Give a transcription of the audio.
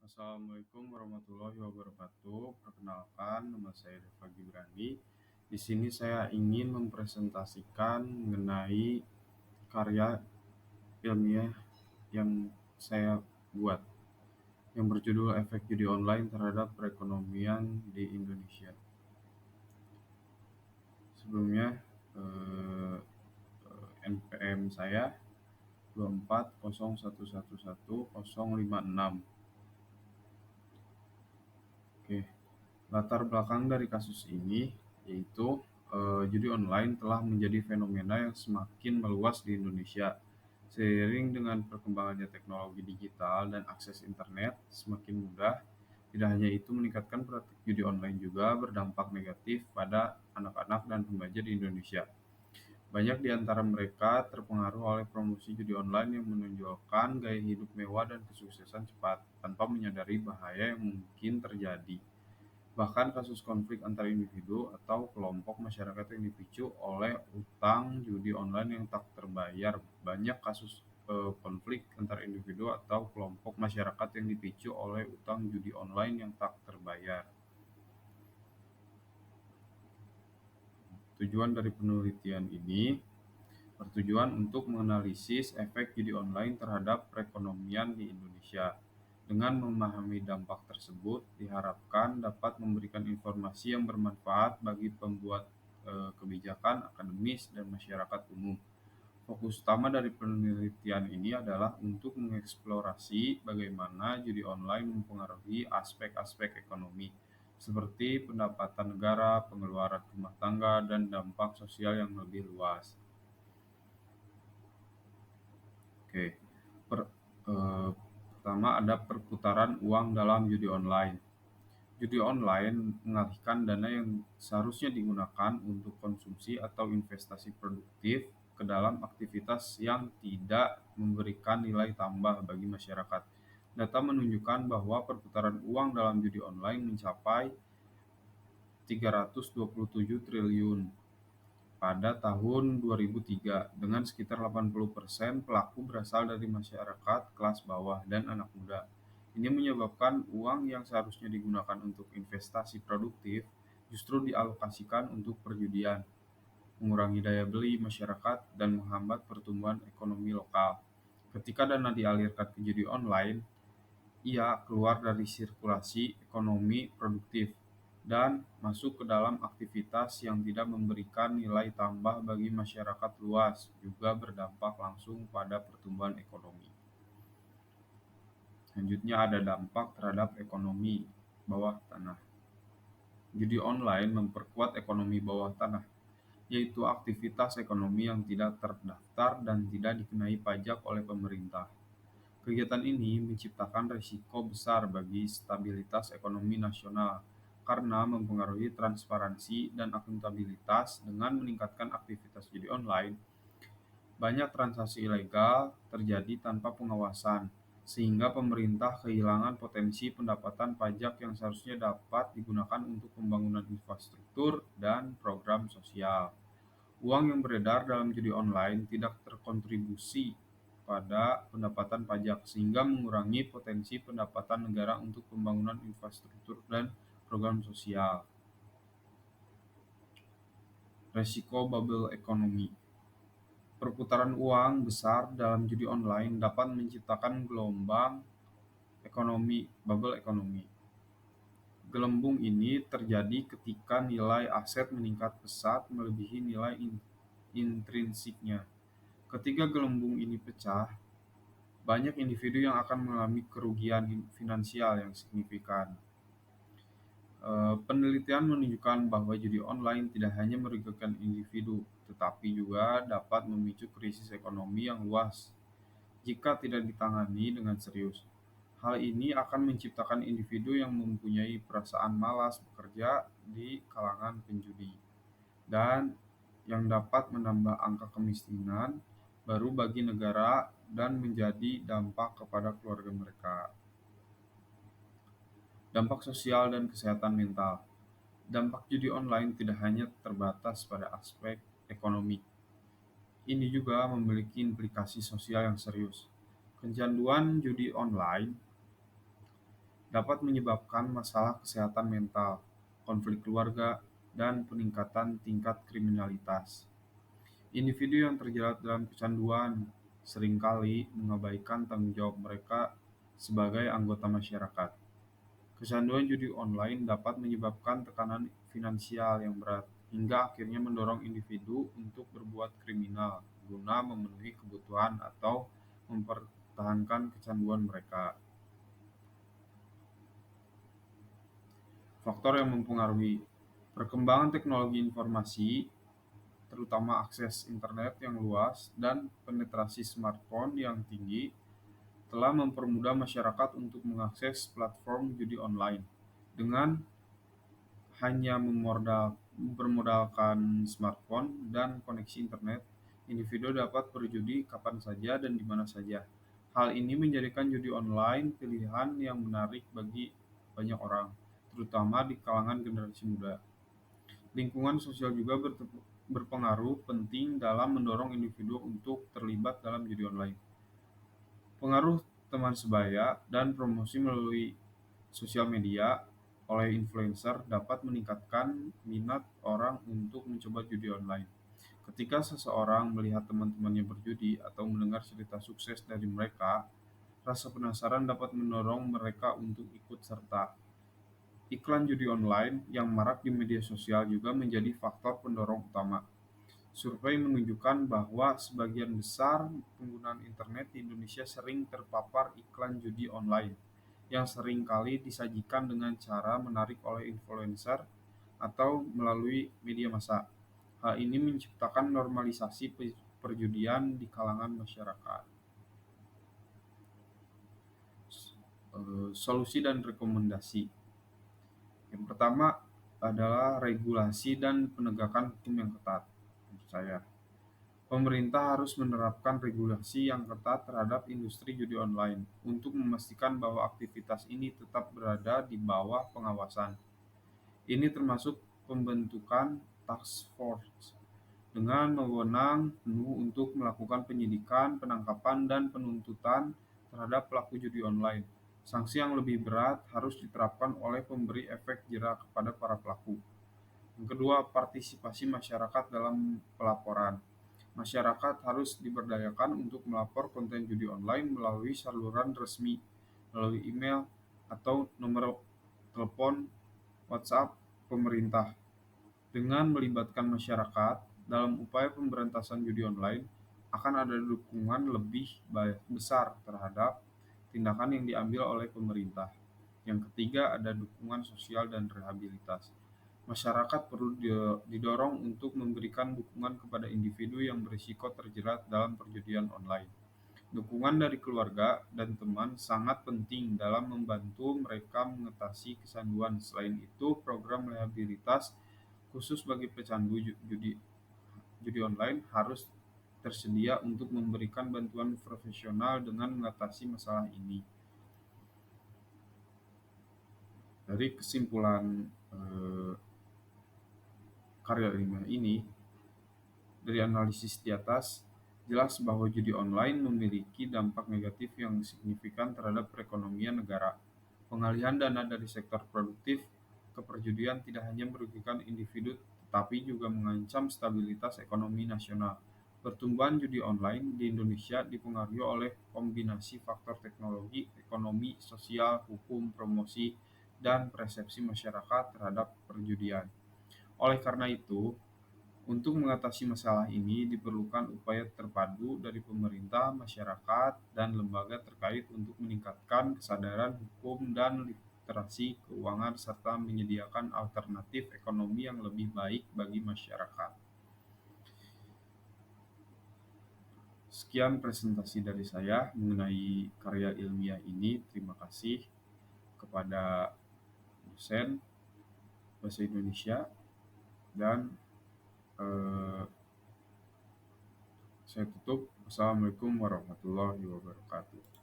Assalamualaikum warahmatullahi wabarakatuh. Perkenalkan, nama saya Deva Gibrani. Di sini saya ingin mempresentasikan mengenai karya ilmiah yang saya buat, yang berjudul Efek Judi Online Terhadap Perekonomian di Indonesia. Sebelumnya, NPM saya 2401111056. Oke. Latar belakang dari kasus ini yaitu judi online telah menjadi fenomena yang semakin meluas di Indonesia. Seiring dengan perkembangannya teknologi digital dan akses internet semakin mudah, tidak hanya itu meningkatkan praktik judi online juga berdampak negatif pada anak-anak dan remaja di Indonesia. Banyak di antara mereka terpengaruh oleh promosi judi online yang menonjolkan gaya hidup mewah dan kesuksesan cepat, tanpa menyadari bahaya yang mungkin terjadi. Bahkan kasus konflik antar individu atau kelompok masyarakat yang dipicu oleh utang judi online yang tak terbayar. Banyak kasus konflik antar individu atau kelompok masyarakat yang dipicu oleh utang judi online yang tak terbayar. Tujuan dari penelitian ini bertujuan untuk menganalisis efek judi online terhadap perekonomian di Indonesia. Dengan memahami dampak tersebut, diharapkan dapat memberikan informasi yang bermanfaat bagi pembuat kebijakan, akademis, dan masyarakat umum. Fokus utama dari penelitian ini adalah untuk mengeksplorasi bagaimana judi online mempengaruhi aspek-aspek ekonomi, seperti pendapatan negara, pengeluaran rumah tangga, dan dampak sosial yang lebih luas. Oke, pertama ada perputaran uang dalam judi online. Judi online mengalihkan dana yang seharusnya digunakan untuk konsumsi atau investasi produktif ke dalam aktivitas yang tidak memberikan nilai tambah bagi masyarakat. Data menunjukkan bahwa perputaran uang dalam judi online mencapai 327 triliun pada tahun 2003, dengan sekitar 80% pelaku berasal dari masyarakat kelas bawah dan anak muda. Ini menyebabkan uang yang seharusnya digunakan untuk investasi produktif justru dialokasikan untuk perjudian, mengurangi daya beli masyarakat, dan menghambat pertumbuhan ekonomi lokal. Ketika dana dialirkan ke judi online, ia keluar dari sirkulasi ekonomi produktif dan masuk ke dalam aktivitas yang tidak memberikan nilai tambah bagi masyarakat luas, juga berdampak langsung pada pertumbuhan ekonomi. Selanjutnya ada dampak terhadap ekonomi bawah tanah. Judi online memperkuat ekonomi bawah tanah, yaitu aktivitas ekonomi yang tidak terdaftar dan tidak dikenai pajak oleh pemerintah. Kegiatan ini menciptakan risiko besar bagi stabilitas ekonomi nasional karena mempengaruhi transparansi dan akuntabilitas. Dengan meningkatkan aktivitas judi online, banyak transaksi ilegal terjadi tanpa pengawasan, sehingga pemerintah kehilangan potensi pendapatan pajak yang seharusnya dapat digunakan untuk pembangunan infrastruktur dan program sosial. Uang yang beredar dalam judi online tidak terkontribusi pada pendapatan pajak, sehingga mengurangi potensi pendapatan negara untuk pembangunan infrastruktur dan program sosial. Resiko bubble ekonomi. Perputaran uang besar dalam judi online dapat menciptakan gelombang ekonomi bubble ekonomi. Gelembung ini terjadi ketika nilai aset meningkat pesat melebihi nilai intrinsiknya. Ketika gelembung ini pecah, banyak individu yang akan mengalami kerugian finansial yang signifikan. Penelitian menunjukkan bahwa judi online tidak hanya merugikan individu, tetapi juga dapat memicu krisis ekonomi yang luas jika tidak ditangani dengan serius. Hal ini akan menciptakan individu yang mempunyai perasaan malas bekerja di kalangan penjudi, dan yang dapat menambah angka kemiskinan baru bagi negara dan menjadi dampak kepada keluarga mereka. Dampak sosial dan kesehatan mental. Dampak judi online tidak hanya terbatas pada aspek ekonomi. Ini juga memiliki implikasi sosial yang serius. Kecanduan judi online dapat menyebabkan masalah kesehatan mental, konflik keluarga, dan peningkatan tingkat kriminalitas. Individu yang terjerat dalam kecanduan seringkali mengabaikan tanggung jawab mereka sebagai anggota masyarakat. Kecanduan judi online dapat menyebabkan tekanan finansial yang berat, hingga akhirnya mendorong individu untuk berbuat kriminal guna memenuhi kebutuhan atau mempertahankan kecanduan mereka. Faktor yang mempengaruhi perkembangan teknologi informasi, terutama akses internet yang luas dan penetrasi smartphone yang tinggi, telah mempermudah masyarakat untuk mengakses platform judi online. Dengan hanya bermodalkan smartphone dan koneksi internet, individu dapat berjudi kapan saja dan di mana saja. Hal ini menjadikan judi online pilihan yang menarik bagi banyak orang, terutama di kalangan generasi muda. Lingkungan sosial juga berpengaruh penting dalam mendorong individu untuk terlibat dalam judi online. Pengaruh teman sebaya dan promosi melalui sosial media oleh influencer dapat meningkatkan minat orang untuk mencoba judi online. Ketika seseorang melihat teman-temannya berjudi atau mendengar cerita sukses dari mereka, rasa penasaran dapat mendorong mereka untuk ikut serta. Iklan judi online yang marak di media sosial juga menjadi faktor pendorong utama. Survei menunjukkan bahwa sebagian besar penggunaan internet di Indonesia sering terpapar iklan judi online, yang sering kali disajikan dengan cara menarik oleh influencer atau melalui media massa. Hal ini menciptakan normalisasi perjudian di kalangan masyarakat. Solusi dan rekomendasi. Yang pertama adalah regulasi dan penegakan hukum yang ketat. Menurut saya, pemerintah harus menerapkan regulasi yang ketat terhadap industri judi online untuk memastikan bahwa aktivitas ini tetap berada di bawah pengawasan. Ini termasuk pembentukan task force dengan wewenang penuh untuk melakukan penyidikan, penangkapan, dan penuntutan terhadap pelaku judi online. Sanksi yang lebih berat harus diterapkan oleh pemberi efek jera kepada para pelaku. Yang kedua, partisipasi masyarakat dalam pelaporan. Masyarakat harus diberdayakan untuk melapor konten judi online melalui saluran resmi, melalui email, atau nomor telepon WhatsApp pemerintah. Dengan melibatkan masyarakat dalam upaya pemberantasan judi online, akan ada dukungan lebih besar terhadap tindakan yang diambil oleh pemerintah. Yang ketiga, ada dukungan sosial dan rehabilitasi. Masyarakat perlu didorong untuk memberikan dukungan kepada individu yang berisiko terjerat dalam perjudian online. Dukungan dari keluarga dan teman sangat penting dalam membantu mereka mengatasi kecanduan. Selain itu, program rehabilitas khusus bagi pecandu judi online harus tersedia untuk memberikan bantuan profesional dengan mengatasi masalah ini. Dari kesimpulan karya ilmiah ini, dari analisis di atas, jelas bahwa judi online memiliki dampak negatif yang signifikan terhadap perekonomian negara. Pengalihan dana dari sektor produktif ke perjudian tidak hanya merugikan individu, tetapi juga mengancam stabilitas ekonomi nasional. Pertumbuhan judi online di Indonesia dipengaruhi oleh kombinasi faktor teknologi, ekonomi, sosial, hukum, promosi, dan persepsi masyarakat terhadap perjudian. Oleh karena itu, untuk mengatasi masalah ini diperlukan upaya terpadu dari pemerintah, masyarakat, dan lembaga terkait untuk meningkatkan kesadaran hukum dan literasi keuangan serta menyediakan alternatif ekonomi yang lebih baik bagi masyarakat. Sekian presentasi dari saya mengenai karya ilmiah ini. Terima kasih kepada dosen bahasa Indonesia dan saya tutup. Wassalamualaikum warahmatullahi wabarakatuh.